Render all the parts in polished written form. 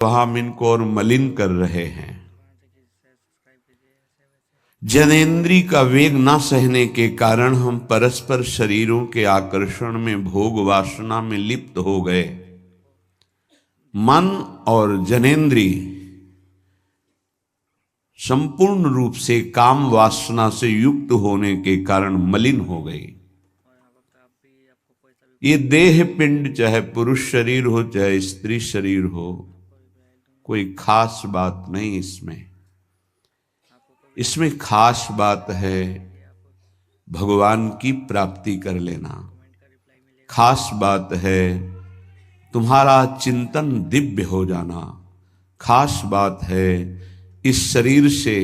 वह हम इनको और मलिन कर रहे हैं। जनेन्द्रिय का वेग न सहने के कारण हम परस्पर शरीरों के आकर्षण में, भोग वासना में लिप्त हो गए। मन और जनेन्द्रिय संपूर्ण रूप से काम वासना से युक्त होने के कारण मलिन हो गई। ये देह पिंड, चाहे पुरुष शरीर हो चाहे स्त्री शरीर हो, कोई खास बात नहीं इसमें। इसमें खास बात है भगवान की प्राप्ति कर लेना। खास बात है तुम्हारा चिंतन दिव्य हो जाना। खास बात है इस शरीर से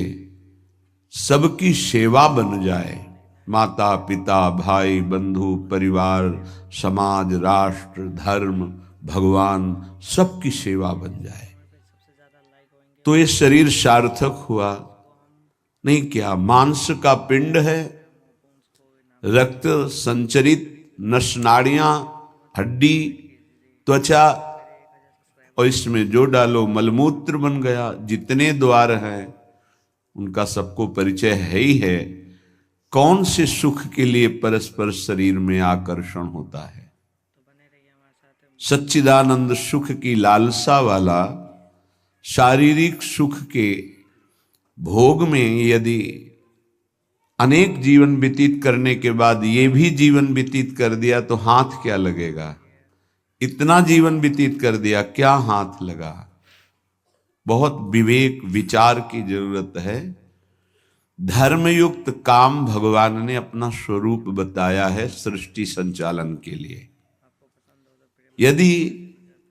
सबकी सेवा बन जाए। माता पिता, भाई बंधु, परिवार, समाज, राष्ट्र, धर्म, भगवान, सबकी सेवा बन जाए तो ये शरीर सार्थक हुआ। नहीं क्या मांस का पिंड है, रक्त संचरित, नसनाड़ियां, हड्डी, त्वचा, और इसमें जो डालो मलमूत्र बन गया। जितने द्वार हैं उनका सबको परिचय है ही है। कौन से सुख के लिए परस्पर शरीर में आकर्षण होता है? सच्चिदानंद सुख की लालसा वाला शारीरिक सुख के भोग में यदि अनेक जीवन व्यतीत करने के बाद ये भी जीवन व्यतीत कर दिया तो हाथ क्या लगेगा? इतना जीवन व्यतीत कर दिया, क्या हाथ लगा? बहुत विवेक विचार की जरूरत है। धर्मयुक्त काम भगवान ने अपना स्वरूप बताया है सृष्टि संचालन के लिए। यदि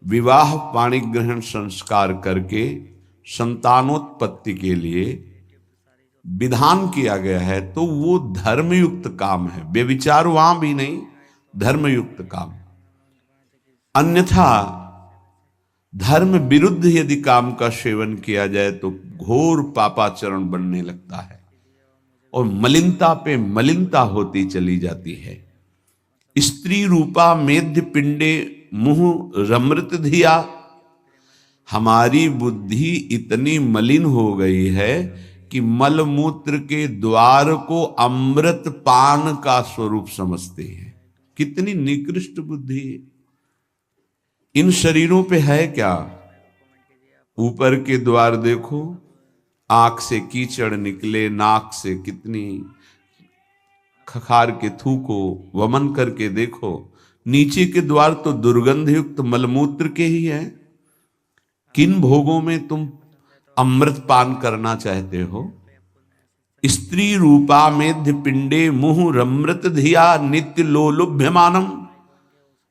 विवाह पाणी ग्रहण संस्कार करके संतानोत्पत्ति के लिए विधान किया गया है तो वो धर्मयुक्त काम है। व्यभिचार वहां भी नहीं, धर्मयुक्त काम। अन्यथा धर्म विरुद्ध यदि काम का सेवन किया जाए तो घोर पापाचरण बनने लगता है और मलिनता पे मलिनता होती चली जाती है। स्त्री रूपा मेध्य पिंडे मुंह रमृत धिया। हमारी बुद्धि इतनी मलिन हो गई है कि मलमूत्र के द्वार को अमृत पान का स्वरूप समझते हैं। कितनी निकृष्ट बुद्धि है। इन शरीरों पे है क्या? ऊपर के द्वार देखो, आंख से कीचड़ निकले, नाक से कितनी खखार के थूको, वमन करके देखो। नीचे के द्वार तो दुर्गंध युक्त मलमूत्र के ही है। किन भोगों में तुम अमृत पान करना चाहते हो? स्त्री रूपा मेध्य पिंडे मुहु रमृत धिया नित्य लोलुभ्यमानम।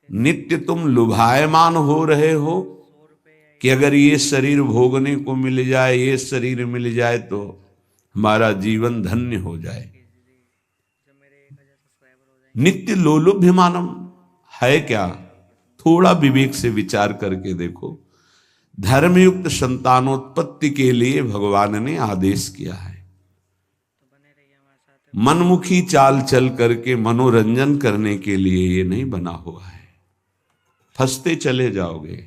नित्य तुम लुभायमान हो रहे हो कि अगर ये शरीर भोगने को मिल जाए, ये शरीर मिल जाए तो हमारा जीवन धन्य हो जाए। नित्य लोलुभ्यमानम है क्या? थोड़ा विवेक से विचार करके देखो। धर्मयुक्त संतानोत्पत्ति के लिए भगवान ने आदेश किया है। मनमुखी चाल चल करके मनोरंजन करने के लिए ये नहीं बना हुआ है। फंसते चले जाओगे।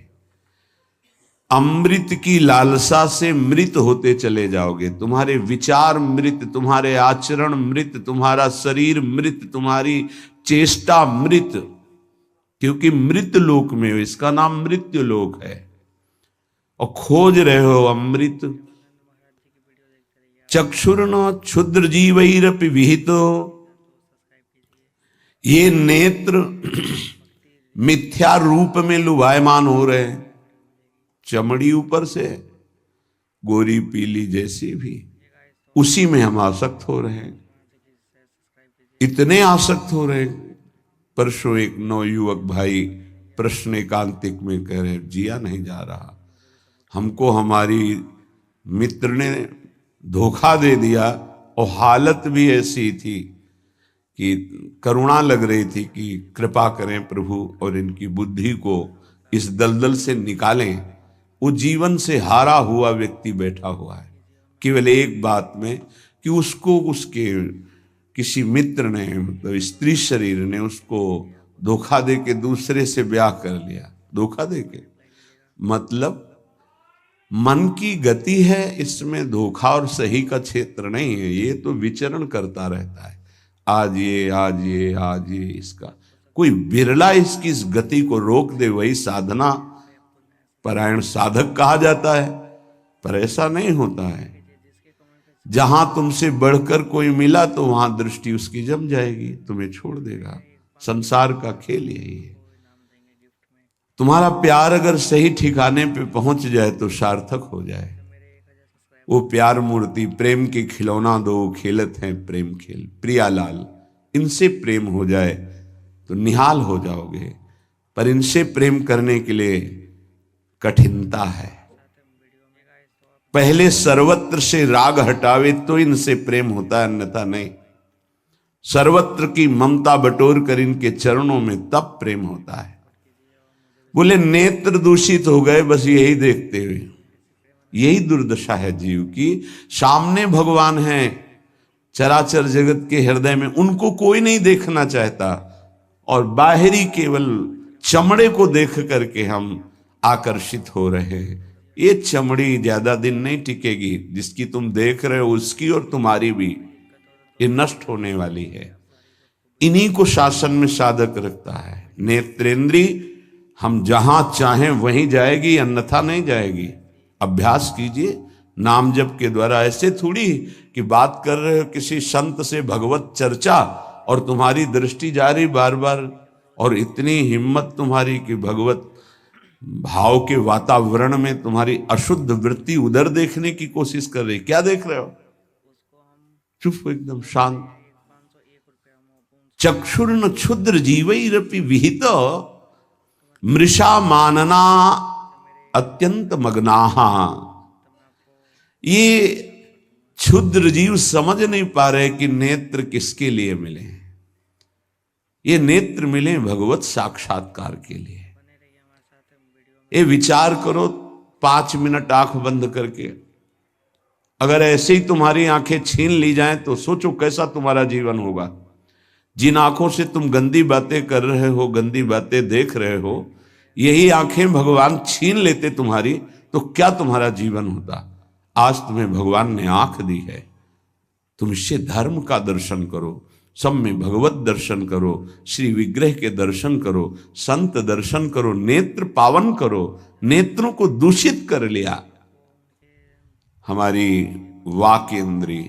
अमृत की लालसा से मृत होते चले जाओगे। तुम्हारे विचार मृत, तुम्हारे आचरण मृत, तुम्हारा शरीर मृत, तुम्हारी चेष्टा मृत। क्योंकि मृत लोक में हो, इसका नाम मृत्यु लोक है और खोज रहे हो अमृत। चक्षुर्न क्षुद्र जीवैरपि विहितो। ये नेत्र मिथ्या रूप में लुभायमान हो रहे हैं। चमड़ी ऊपर से गोरी पीली जैसी भी, उसी में हम आसक्त हो रहे हैं। इतने आसक्त हो रहे हैं। परसों एक नवयुवक भाई प्रश्न एकांतिक में कह रहे, जिया नहीं जा रहा, हमको हमारी मित्र ने धोखा दे दिया और हालत भी ऐसी थी कि करुणा लग रही थी कि कृपा करें प्रभु और इनकी बुद्धि को इस दलदल से निकालें। वो जीवन से हारा हुआ व्यक्ति बैठा हुआ है केवल एक बात में कि उसको उसके किसी मित्र ने, मतलब स्त्री शरीर ने उसको धोखा दे के दूसरे से ब्याह कर लिया। धोखा दे के मतलब मन की गति है, इसमें धोखा और सही का क्षेत्र नहीं है। ये तो विचरण करता रहता है, आज ये आज ये आज ये। इसका कोई बिरला इसकी इस गति को रोक दे, वही साधना परायण साधक कहा जाता है। पर ऐसा नहीं होता है। जहां तुमसे बढ़कर कोई मिला तो वहां दृष्टि उसकी जम जाएगी, तुम्हें छोड़ देगा। संसार का खेल यही है। तुम्हारा प्यार अगर सही ठिकाने पे पहुंच जाए तो सार्थक हो जाए। वो प्यार मूर्ति प्रेम के खिलौना दो खेलत हैं प्रेम खेल, प्रियालाल, इनसे प्रेम हो जाए तो निहाल हो जाओगे। पर इनसे प्रेम करने के लिए कठिनता है। पहले सर्वत्र से राग हटावे तो इनसे प्रेम होता है, अन्यथा नहीं। सर्वत्र की ममता बटोर कर इनके चरणों में तब प्रेम होता है। बोले नेत्र दूषित हो गए बस यही देखते हुए। यही दुर्दशा है जीव की। सामने भगवान है चराचर जगत के हृदय में, उनको कोई नहीं देखना चाहता, और बाहरी केवल चमड़े को देख करके हम आकर्षित हो रहे हैं। ये चमड़ी ज्यादा दिन नहीं टिकेगी, जिसकी तुम देख रहे हो उसकी और तुम्हारी भी, ये नष्ट होने वाली है। इन्हीं को शासन में साधक रखता है। नेत्रेंद्री हम जहां चाहें वहीं जाएगी, अन्यथा नहीं जाएगी। अभ्यास कीजिए नाम जप के द्वारा। ऐसे थोड़ी कि बात कर रहे हो किसी संत से भगवत चर्चा और तुम्हारी दृष्टि जा रही बार बार, और इतनी हिम्मत तुम्हारी कि भगवत भाव के वातावरण में तुम्हारी अशुद्ध वृत्ति उधर देखने की कोशिश कर रही। क्या देख रहे हो? चुप, एकदम शांत। चक्षुर्न क्षुद्र जीवैरपि विहित मृषा मानना अत्यंत मग्नाहा। ये क्षुद्र जीव समझ नहीं पा रहे कि नेत्र किसके लिए मिले। ये नेत्र मिले भगवत साक्षात्कार के लिए। ये विचार करो 5 मिनट आंख बंद करके, अगर ऐसे ही तुम्हारी आंखें छीन ली जाएं तो सोचो कैसा तुम्हारा जीवन होगा। जिन आंखों से तुम गंदी बातें कर रहे हो, गंदी बातें देख रहे हो, यही आंखें भगवान छीन लेते तुम्हारी, तो क्या तुम्हारा जीवन होता। आज तुम्हें भगवान ने आंख दी है, तुम इससे धर्म का दर्शन करो, सब में भगवत दर्शन करो, श्री विग्रह के दर्शन करो, संत दर्शन करो, नेत्र पावन करो। नेत्रों को दूषित कर लिया हमारी वाक इंद्री।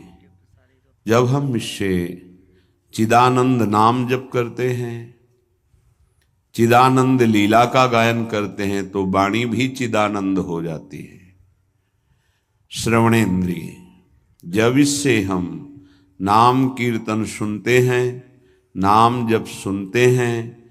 जब हम इससे चिदानंद नाम जप करते हैं, चिदानंद लीला का गायन करते हैं, तो वाणी भी चिदानंद हो जाती है। श्रवणेन्द्रिय, जब इससे हम नाम कीर्तन सुनते हैं, नाम जब सुनते हैं,